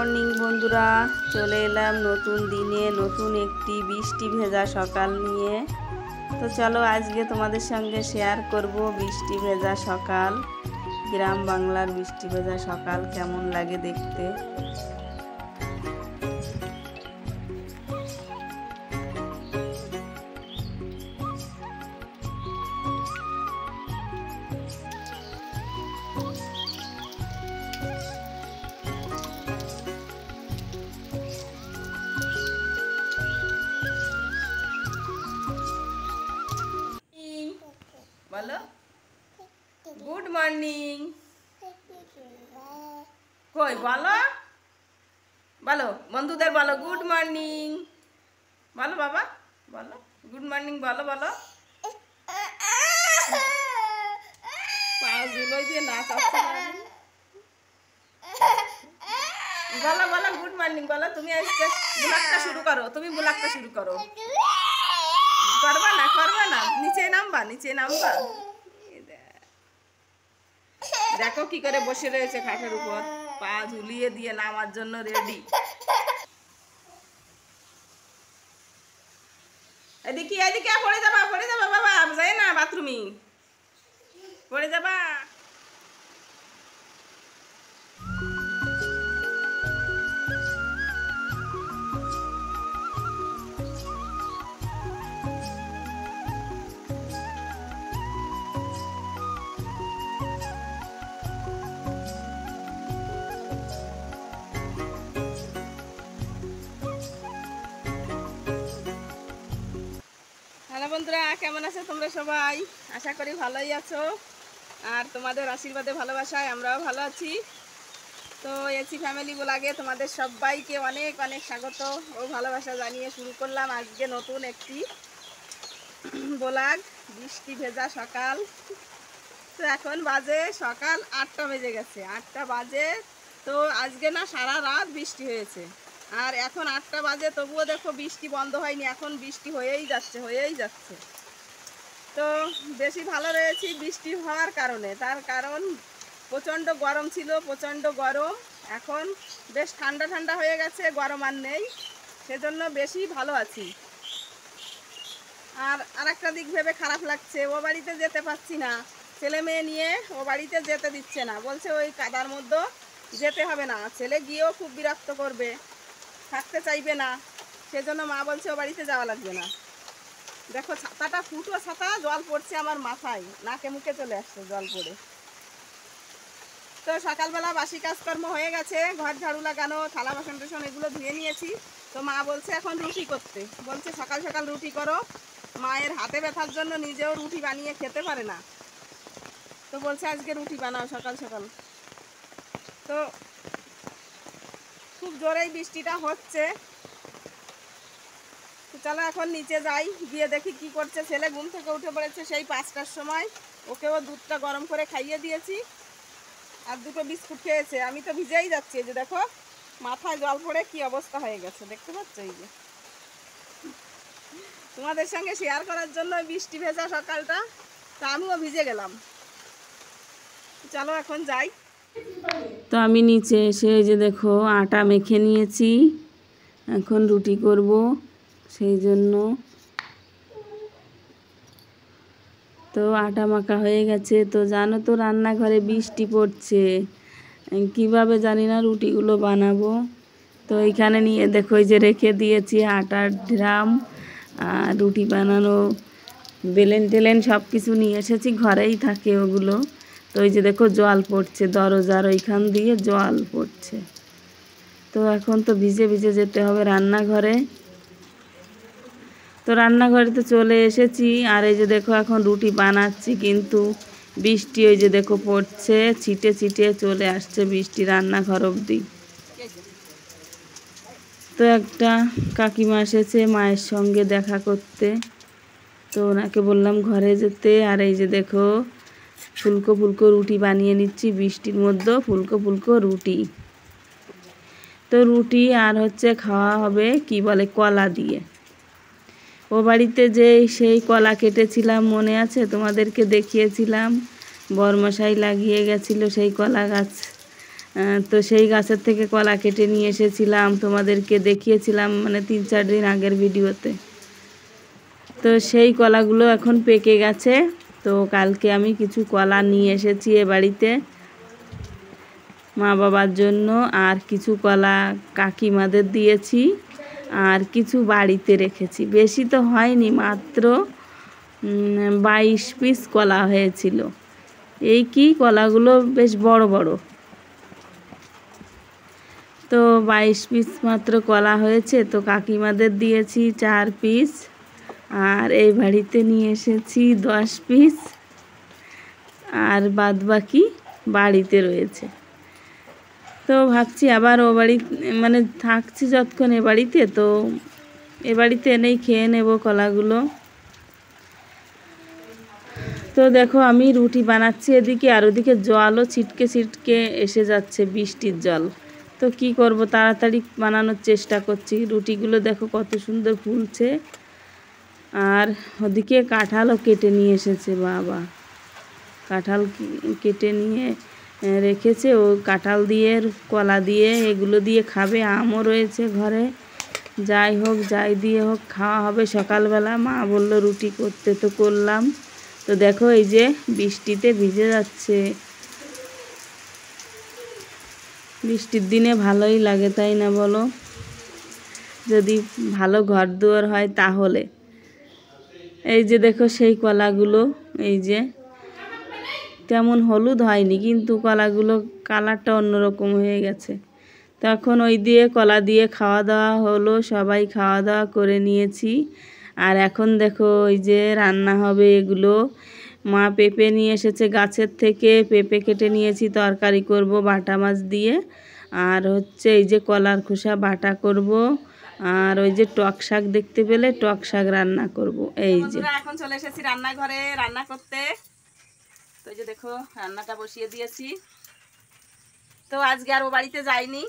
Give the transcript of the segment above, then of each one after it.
Morning বন্ধুরা, চলে এলাম নতুন দিনে নতুন একটি বৃষ্টি ভেজা সকাল নিয়ে। তো চলো আজকে তোমাদের সঙ্গে শেয়ার করব বৃষ্টি ভেজা সকাল, গ্রাম বাংলার বৃষ্টি ভেজা সকাল কেমন লাগে দেখতে। বলো গুড মর্নিং। কই বলো বলো বন্ধুদের বলো গুড মর্নিং। বলো বাবা বলো গুড মর্নিং বলো বলো। পাগুলোই দিয়ে নাচ আসছে। বলো বলো গুড মর্নিং বলো। তুমি আজকে ব্লগটা শুরু করো, তুমি ব্লগটা শুরু করো। করবা না নিচে নামবা নিচে নামবা। দেখো কি করে বসে রয়েছে খাটের উপর, পা ঝুলিয়ে দিয়ে নামার জন্য রেডি। এদিকে এদিকে পড়ে যাবা বাবা, যাই না বাথরুমে পড়ে যাবা। হ্যালো বন্ধুরা, কেমন আছো তোমরা সবাই? আশা করি ভালোই আছো, আর তোমাদের আশীর্বাদে ভালোবাসায় আমরাও ভালো আছি। তো এসি ফ্যামিলি ব্লগে তোমাদের সবাইকে অনেক অনেক স্বাগত ও ভালোবাসা জানিয়ে শুরু করলাম আজকে নতুন একটি ব্লগ, বৃষ্টি ভেজা সকাল। তো এখন বাজে সকাল 8টা বেজে গেছে, 8টা বাজে। তো আজকে না সারা রাত বৃষ্টি হয়েছে, আর এখন 8টা বাজে তবুও দেখো বৃষ্টি বন্ধ হয়নি, এখন বৃষ্টি হয়েই যাচ্ছে। তো বেশি ভালো রয়েছি বৃষ্টি হওয়ার কারণে, তার কারণ প্রচণ্ড গরম ছিল, প্রচণ্ড গরম। এখন বেশ ঠান্ডা ঠান্ডা হয়ে গেছে, গরম আর নেই, সেজন্য বেশি ভালো আছি। আর একটা দিক ভেবে খারাপ লাগছে, ও বাড়িতে যেতে পারছি না, ছেলে মেয়ে নিয়ে ও বাড়িতে যেতে দিচ্ছে না, বলছে ওই কাদার মধ্যে যেতে হবে না, ছেলে গিয়েও খুব বিরক্ত করবে, থাকতে চাইবে না, সেজন্য মা বলছে ও বাড়িতে যাওয়া লাগবে না। দেখো ছাতাটা ফুটো ছাতা, জল পড়ছে আমার মাথায়, নাকে মুখে চলে আসছে জল পড়ে। তো সকালবেলা বাসি কাজকর্ম হয়ে গেছে, ঘর ঝাড়ু লাগানো, থালা বাসন টাসন এগুলো ধুয়ে নিয়েছি। তো মা বলছে এখন রুটি করতে, বলছে সকাল সকাল রুটি করো। মায়ের হাতে ব্যথার জন্য নিজেও রুটি বানিয়ে খেতে পারে না, তো বলছে আজকে রুটি বানাও সকাল সকাল। তো খুব জোরেই বৃষ্টিটা হচ্ছে। তো চলো এখন নিচে যাই, গিয়ে দেখি কি করছে ছেলে। ঘুম থেকে উঠে পড়েছে সেই 5টার সময়, ওকেও দুধটা গরম করে খাইয়ে দিয়েছি, আর দুটো বিস্কুট খেয়েছে। আমি তো ভিজেই যাচ্ছি, এই যে দেখো মাথায় জল পড়ে কি অবস্থা হয়ে গেছে, দেখতে পাচ্ছ? এই যে তোমাদের সঙ্গে শেয়ার করার জন্য বৃষ্টি ভেজা সকালটা, তা আমিও ভিজে গেলাম। চলো এখন যাই। তো আমি নিচে এসে এই যে দেখো আটা মেখে নিয়েছি, এখন রুটি করব, সেই জন্য তো আটা মাখা হয়ে গেছে। তো জানো তো রান্নাঘরে বৃষ্টি পড়ছে, কিভাবে জানি না রুটিগুলো বানাবো। তো এইখানে নিয়ে দেখো এই যে রেখে দিয়েছি আটার ড্রাম, আর রুটি বানানো বেলেন টেলেন সব কিছু নিয়ে এসেছি, ঘরেই থাকে ওগুলো। তো এই যে দেখো জল পড়ছে, দরজার ওইখান দিয়ে জল পড়ছে। তো এখন তো ভিজে ভিজে যেতে হবে রান্নাঘরে। তো রান্নাঘরে তো চলে এসেছি, আর এই যে দেখো এখন রুটি বানাচ্ছি, কিন্তু বৃষ্টি ওই যে দেখো পড়ছে, ছিটে ছিটে চলে আসছে বৃষ্টি রান্নাঘর অবধি। তো একটা কাকিমা এসেছে মায়ের সঙ্গে দেখা করতে, তো ওনাকে বললাম ঘরে যেতে। আর এই যে দেখো ফুলকো ফুলকো রুটি বানিয়ে নিচ্ছি, বৃষ্টির মধ্যে ফুলকো ফুলকো রুটি। তো রুটি আর হচ্ছে খাওয়া হবে কি বলে কলা দিয়ে। ও বাড়িতে যে সেই কলা কেটেছিলাম মনে আছে, তোমাদেরকে দেখিয়েছিলাম, বরমশাই লাগিয়ে গেছিল সেই কলা গাছ, তো সেই গাছের থেকে কলা কেটে নিয়ে এসেছিলাম, তোমাদেরকে দেখিয়েছিলাম মানে 3-4 দিন আগের ভিডিওতে। তো সেই কলাগুলো এখন পেকে গেছে। তো কালকে আমি কিছু কলা নিয়ে এসেছি এ বাড়িতে মা বাবার জন্য, আর কিছু কলা কাকিমাদের দিয়েছি, আর কিছু বাড়িতে রেখেছি। বেশি তো হয়নি, মাত্র 22 পিস কলা হয়েছিল। এই কি কলাগুলো বেশ বড় বড়। তো 22 পিস মাত্র কলা হয়েছে, তো কাকিমাদের দিয়েছি 4 পিস, আর এই বাড়িতে নিয়ে এসেছি 10 পিস, আর বাদ বাকি বাড়িতে রয়েছে। তো ভাবছি আবার ও বাড়ি মানে থাকছি যতক্ষণ এ বাড়িতে, তো এ বাড়িতে এনেই খেয়ে নেব কলাগুলো। তো দেখো আমি রুটি বানাচ্ছি এদিকে, আর ওদিকে জলও ছিটকে ছিটকে এসে যাচ্ছে, বৃষ্টির জল। তো কি করব, তাড়াতাড়ি বানানোর চেষ্টা করছি। রুটিগুলো দেখো কত সুন্দর ফুলছে। আর ওদিকে কাঁঠালও কেটে নিয়ে এসেছে বাবা, কাঁঠাল কেটে নিয়ে রেখেছে। ও কাঁঠাল দিয়ে কলা দিয়ে এগুলো দিয়ে খাবে। আমও রয়েছে ঘরে। যাই হোক, যাই দিয়ে হোক খাওয়া হবে সকালবেলা। মা বলল রুটি করতে, তো করলাম। তো দেখো এই যে বৃষ্টিতে ভিজে যাচ্ছে। বৃষ্টির দিনে ভালোই লাগে, তাই না বলো? যদি ভালো ঘর দুয়ার হয় তাহলে। এই যে দেখো সেই কলাগুলো, এই যে তেমন হলুদ হয়নি, কিন্তু কলাগুলো কালারটা অন্যরকম হয়ে গেছে। তখন ওই দিয়ে কলা দিয়ে খাওয়া দাওয়া হলো, সবাই খাওয়া দাওয়া করে নিয়েছি। আর এখন দেখো ওই যে রান্না হবে এগুলো। মা পেঁপে নিয়ে এসেছে গাছের থেকে, পেঁপে কেটে নিয়েছি, তরকারি করব বাটা মাছ দিয়ে। আর হচ্ছে এই যে কলার খোসা বাটা করব, আর ওই যে টক শাক দেখতে পেলে টক শাক রান্না করব। এই যে এখন চলে এসেছি রান্নাঘরে রান্না করতে। তো এই যে দেখো রান্নাটা বসিয়ে দিয়েছি। তো আজকে আর ও বাড়িতে যাইনি,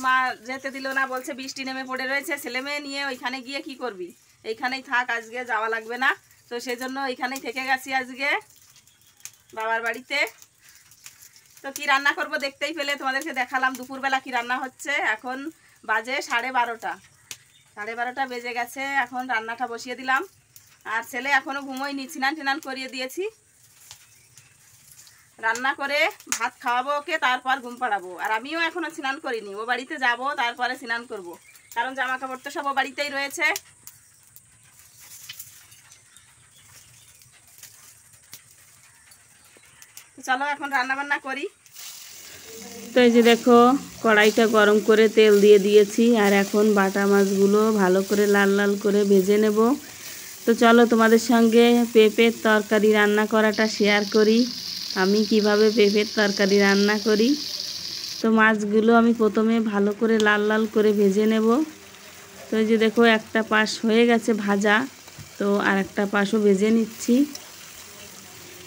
মা যেতে দিল না, বলছে বৃষ্টি নেমে পড়ে রয়েছে, ছেলে মেয়ে নিয়ে ওইখানে গিয়ে কি করবি, এইখানেই থাক, আজকে যাওয়া লাগবে না। তো সেই জন্য এইখানেই থেকে গেছি আজকে বাবার বাড়িতে। তো কি রান্না করব দেখতেই পেলে, তোমাদেরকে দেখালাম দুপুরবেলা কি রান্না হচ্ছে। এখন বাজে 12:30, 12:30 বেজে গেছে। এখন রান্নাটা বসিয়ে দিলাম। আর ছেলে এখনও ঘুমোয়নি, স্নান টিনান করিয়ে দিয়েছি। রান্না করে ভাত খাওয়াবো ওকে, তারপর ঘুম পাড়াবো। আর আমিও এখনও স্নান করিনি, ও বাড়িতে যাব তারপরে স্নান করব, কারণ জামা কাপড় তো সব ও বাড়িতেই রয়েছে। চলো এখন রান্না বান্না করি। তো এই যে দেখো কড়াইটা গরম করে তেল দিয়ে দিয়েছি, আর এখন বাটা মাছগুলো ভালো করে লাল লাল করে ভেজে নেব। তো চলো তোমাদের সঙ্গে পেঁপের তরকারি রান্না করাটা শেয়ার করি, আমি কিভাবে পেঁপের তরকারি রান্না করি। তো মাছগুলো আমি প্রথমে ভালো করে লাল লাল করে ভেজে নেব। তো এই যে দেখো একটা পাশ হয়ে গেছে ভাজা, তো আর একটা পাশও ভেজে নিচ্ছি।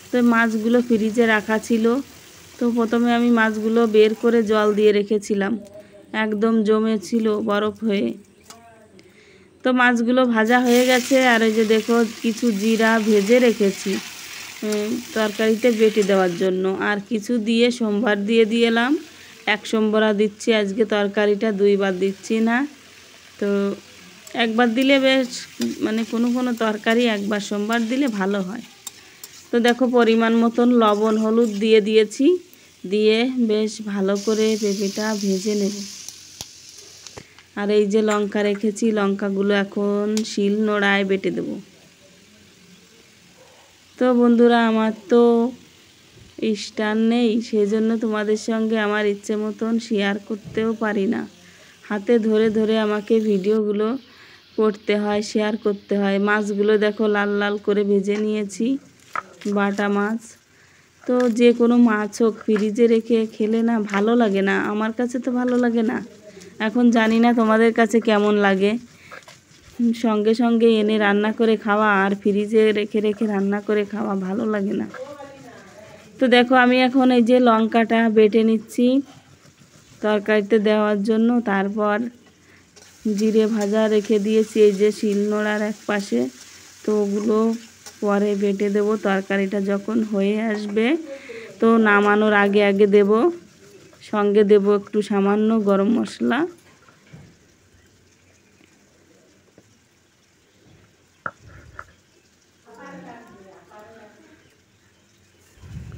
তো মাছগুলো ফ্রিজে রাখা ছিল, তো প্রথমে আমি মাছগুলো বের করে জল দিয়ে রেখেছিলাম, একদম জমেছিল বরফ হয়ে। তো মাছগুলো ভাজা হয়ে গেছে। আর এই যে দেখো কিছু জিরা ভেজে রেখেছি তরকারিতে বেটে দেওয়ার জন্য, আর কিছু দিয়ে সোমবার দিয়ে দিলাম। 1 সোমবারা দিচ্ছি আজকে তরকারিটা, 2 বার দিচ্ছি না। তো একবার দিলে বেশ, মানে কোনো কোনো তরকারি একবার সোমবার দিলে ভালো হয়। তো দেখো পরিমাণ মতন লবণ হলুদ দিয়ে দিয়েছি, দিয়ে বেশ ভালো করে পেঁপেটা ভেজে নেব। আর এই যে লঙ্কা রেখেছি, লঙ্কাগুলো এখন শিল নোড়ায় বেটে দেব। তো বন্ধুরা আমার তো স্ট্যান্ড নেই, সেই জন্য তোমাদের সঙ্গে আমার ইচ্ছে মতন শেয়ার করতেও পারি না। হাতে ধরে ধরে আমাকে ভিডিওগুলো করতে হয়, শেয়ার করতে হয়। মাছগুলো দেখো লাল লাল করে ভেজে নিয়েছি, বাটা মাছ। তো যে কোনো মাছ হোক ফ্রিজে রেখে খেলে না ভালো লাগে না, আমার কাছে তো ভালো লাগে না। এখন জানি না তোমাদের কাছে কেমন লাগে, সঙ্গে সঙ্গে এনে রান্না করে খাওয়া আর ফ্রিজে রেখে রেখে রান্না করে খাওয়া ভালো লাগে না। তো দেখো আমি এখন এই যে লঙ্কাটা বেটে নিচ্ছি তরকারিতে দেওয়ার জন্য। তারপর জিরে ভাজা রেখে দিয়েছি এই যে শিলনোড়ার এক পাশে, তো ওগুলো পরে বেটে দেবো। তরকারিটা যখন হয়ে আসবে তো নামানোর আগে আগে দেব, সঙ্গে দেব একটু সামান্য গরম মশলা।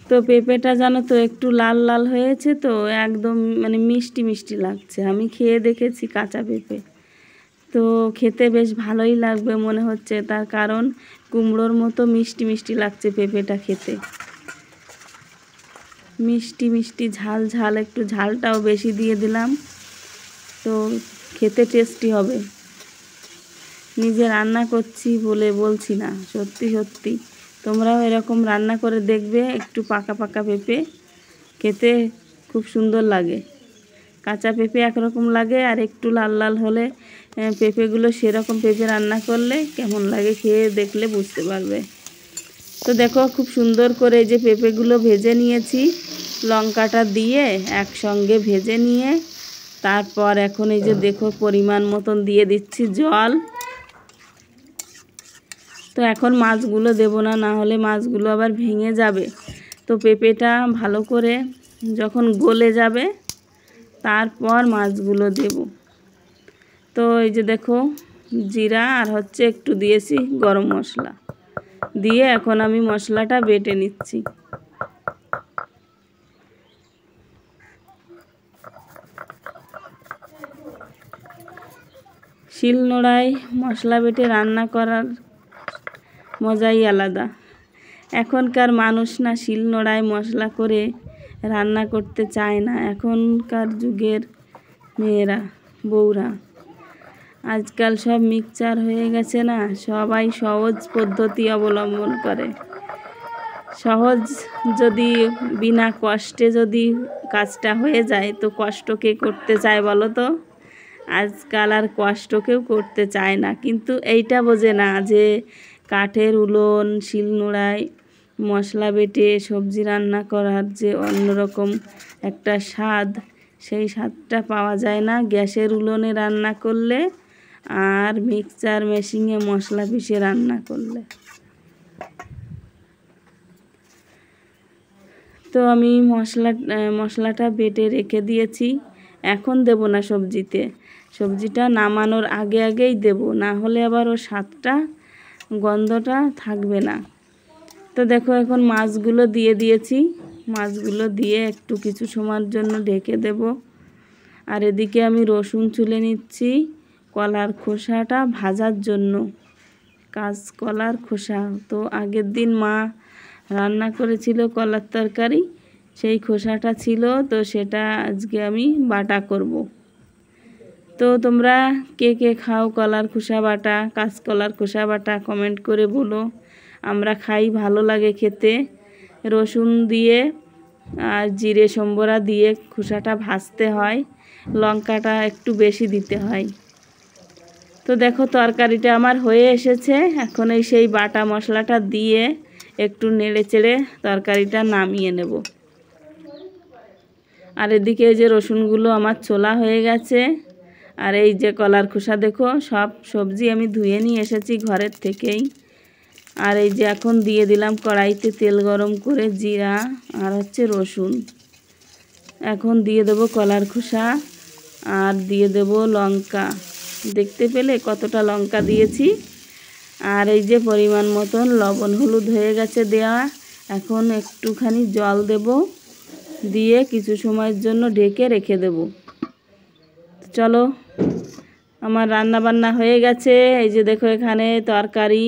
তো পেঁপেটা জানো তো একটু লাল লাল হয়েছে, তো একদম মানে মিষ্টি মিষ্টি লাগছে। আমি খেয়ে দেখেছি কাঁচা পেঁপে, তো খেতে বেশ ভালোই লাগবে মনে হচ্ছে, তার কারণ কুমড়োর মতো মিষ্টি মিষ্টি লাগছে পেঁপেটা খেতে। মিষ্টি মিষ্টি ঝাল ঝাল, একটু ঝালটাও বেশি দিয়ে দিলাম, তো খেতে টেস্টি হবে। নিজে রান্না করছি বলে বলছি না, সত্যি সত্যি তোমরাও এরকম রান্না করে দেখবে। একটু পাকা পাকা পেঁপে খেতে খুব সুন্দর লাগে। কাঁচা পেঁপে একরকম লাগে, আর একটু লাল লাল হলে পেঁপেগুলো সেরকম পেঁপে রান্না করলে কেমন লাগে খেয়ে দেখলে বুঝতে পারবে। তো দেখো খুব সুন্দর করে এই যে পেঁপেগুলো ভেজে নিয়েছি, লঙ্কাটা দিয়ে একসঙ্গে ভেজে নিয়ে তারপর এখন এই যে দেখো পরিমাণ মতন দিয়ে দিচ্ছি জল। তো এখন মাছগুলো দেবো না, না হলে মাছগুলো আবার ভেঙে যাবে। তো পেঁপেটা ভালো করে যখন গলে যাবে তারপর মাছগুলো দেব। তো এই যে দেখো জিরা আর হচ্ছে একটু দিয়েছি গরম মশলা দিয়ে এখন আমি মশলাটা বেটে নিচ্ছি। শিলনোড়ায় মশলা বেটে রান্না করার মজাই আলাদা। এখনকার মানুষ না শিলনোড়ায় মশলা করে রান্না করতে চায় না, এখনকার যুগের মেয়েরা বউরা। আজকাল সব মিক্সচার হয়ে গেছে না, সবাই সহজ পদ্ধতি অবলম্বন করে। সহজ যদি বিনা কষ্টে যদি কাজটা হয়ে যায় তো কষ্ট কে করতে চায় বলো তো? আজকাল আর কষ্ট কেউ করতে চায় না, কিন্তু এইটা বোঝে না যে কাঠের উনুন শিলনোড়ায় মশলা বেটে সবজি রান্না করার যে অন্যরকম একটা স্বাদ, সেই স্বাদটা পাওয়া যায় না গ্যাসের উনুনে রান্না করলে আর মিক্সচার মেশিনে মশলা পিষে রান্না করলে। তো আমি মশলাটা বেটে রেখে দিয়েছি, এখন দেব না সবজিতে, সবজিটা নামানোর আগে আগেই দেব, না হলে আবার ওর স্বাদটা গন্ধটা থাকবে না। তো দেখো এখন মাছগুলো দিয়ে দিয়েছি, মাছগুলো দিয়ে একটু কিছু সময়ের জন্য ঢেকে দেব। আর এদিকে আমি রসুন ছুলে নিচ্ছি কলার খোসাটা ভাজার জন্য। কাঁচকলার খোসা তো আগের দিন মা রান্না করেছিল কলার তরকারি, সেই খোসাটা ছিল, তো সেটা আজকে আমি বাটা করব। তো তোমরা কে কে খাও কলার খোসা বাটা, কাঁচকলার খোসা বাটা কমেন্ট করে বলো। আমরা খাই, ভালো লাগে খেতে। রসুন দিয়ে আর জিরে সম্বরা দিয়ে খোসাটা ভাজতে হয়, লঙ্কাটা একটু বেশি দিতে হয়। তো দেখো তরকারিটা আমার হয়ে এসেছে, এখন এই সেই বাটা মশলাটা দিয়ে একটু নেড়ে চেড়ে তরকারিটা নামিয়ে নেব। আর এদিকে এই যে রসুনগুলো আমার ছোলা হয়ে গেছে, আর এই যে কলার খোসা দেখো সব সবজি আমি ধুয়ে নিয়ে এসেছি ঘরের থেকেই। আর এই যে এখন দিয়ে দিলাম কড়াইতে তেল গরম করে জিরা আর হচ্ছে রসুন। এখন দিয়ে দেবো কলার খোসা আর দিয়ে দেবো লঙ্কা, দেখতে পেলে কতটা লঙ্কা দিয়েছি। আর এই যে পরিমাণ মতন লবণ হলুদ হয়ে গেছে দেওয়া, এখন একটুখানি জল দেব, দিয়ে কিছু সময়ের জন্য ঢেকে রেখে দেব। চলো আমার রান্না বান্না হয়ে গেছে। এই যে দেখো এখানে তরকারি,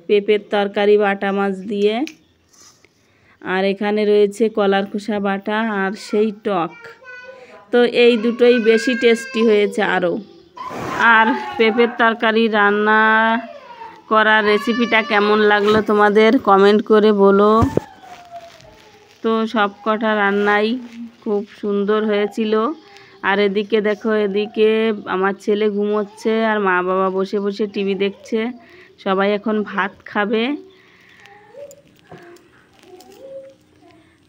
পেঁপের তরকারি বাটা মাছ দিয়ে, আর এখানে রয়েছে কলার খোসা বাটা আর সেই টক। তো এই দুটোই বেশি টেস্টি হয়েছে আরও। আর পেঁপের তরকারি রান্না করার রেসিপিটা কেমন লাগলো তোমাদের কমেন্ট করে বলো। তো সব কটা রান্নাই খুব সুন্দর হয়েছিল। আর এদিকে দেখো, এদিকে আমার ছেলে ঘুমোচ্ছে আর মা বাবা বসে বসে টিভি দেখছে, সবাই এখন ভাত খাবে।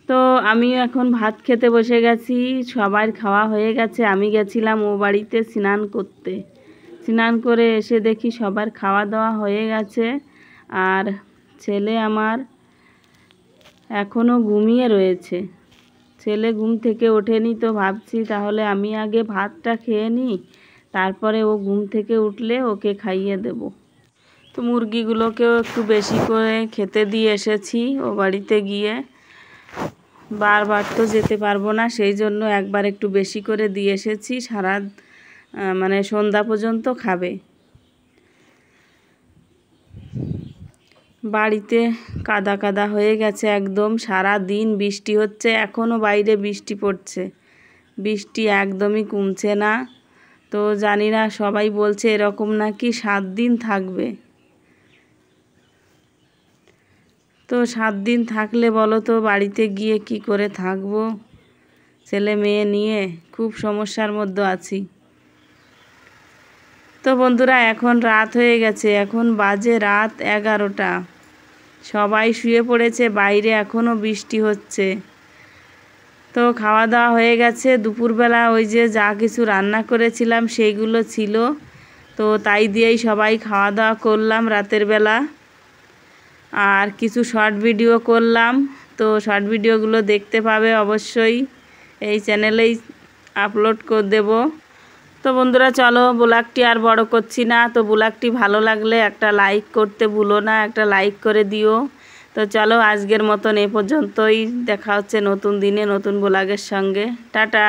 তো আমিও এখন ভাত খেতে বসে গেছি, সবার খাওয়া হয়ে গেছে। আমি গেছিলাম ও বাড়িতে স্নান করতে, স্নান করে এসে দেখি সবার খাওয়া দাওয়া হয়ে গেছে। আর ছেলে আমার এখনও ঘুমিয়ে রয়েছে। ছেলে ঘুম থেকে ওঠেনি, তো ভাবছি তাহলে আমি আগে ভাতটা খেয়ে নিই, তারপরে ও ঘুম থেকে উঠলে ওকে খাইয়ে দেব। তো মুরগিগুলোকেও একটু বেশি করে খেতে দিয়ে এসেছি ও বাড়িতে গিয়ে। বারবার তো যেতে পারবো না, সেই জন্য একবার একটু বেশি করে দিয়ে এসেছি। মানে সন্ধ্যা পর্যন্ত খাবে। বাড়িতে কাদা কাদা হয়ে গেছে একদম, সারা দিন বৃষ্টি হচ্ছে, এখনও বাইরে বৃষ্টি পড়ছে। বৃষ্টি একদমই কমছে না। তো জানি না, সবাই বলছে এরকম নাকি 7 দিন থাকবে। তো 7 দিন থাকলে বলো তো বাড়িতে গিয়ে কি করে থাকবো? ছেলে মেয়ে নিয়ে খুব সমস্যার মধ্যে আছি। তো বন্ধুরা, এখন রাত হয়ে গেছে, এখন বাজে রাত 11টা। সবাই শুয়ে পড়েছে, বাইরে এখনও বৃষ্টি হচ্ছে। তো খাওয়া দাওয়া হয়ে গেছে। দুপুরবেলা ওই যে যা কিছু রান্না করেছিলাম সেইগুলো ছিল, তো তাই দিয়েই সবাই খাওয়া দাওয়া করলাম রাতের বেলা। আর কিছু শর্ট ভিডিও করলাম, তো শর্ট ভিডিওগুলো দেখতে পাবে অবশ্যই, এই চ্যানেলেই আপলোড করে দেব। তো বন্ধুরা চলো, ব্লগটি আর বড় করছি না। তো ব্লগটি ভালো লাগলে একটা লাইক করতে ভুলো না, একটা লাইক করে দিও। তো চলো, আজকের মতন এ পর্যন্তই। দেখা হচ্ছে নতুন দিনে নতুন ব্লগের সঙ্গে। টাটা।